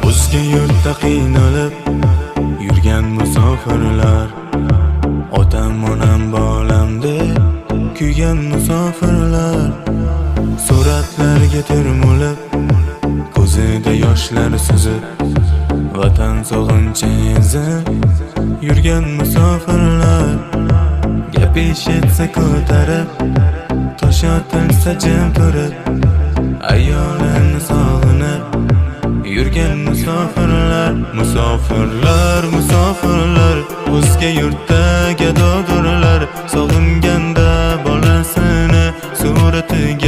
O'zga yurtda qiynalib yurgan musofirlar, otam onam bolamda kuygan musofirlar, suratlarga termulib ko'zida yoshlar suzib, vatan sog'inchi ezib yurgan musofirlar, gap eshitsa ko'tarib, tosh otilsa jim turib, ayolini sog'inib yurgan musofirlar, musofirlar, musofirlar, o'zga yurtda gadodurlar, sog'inganda bolasini suratiga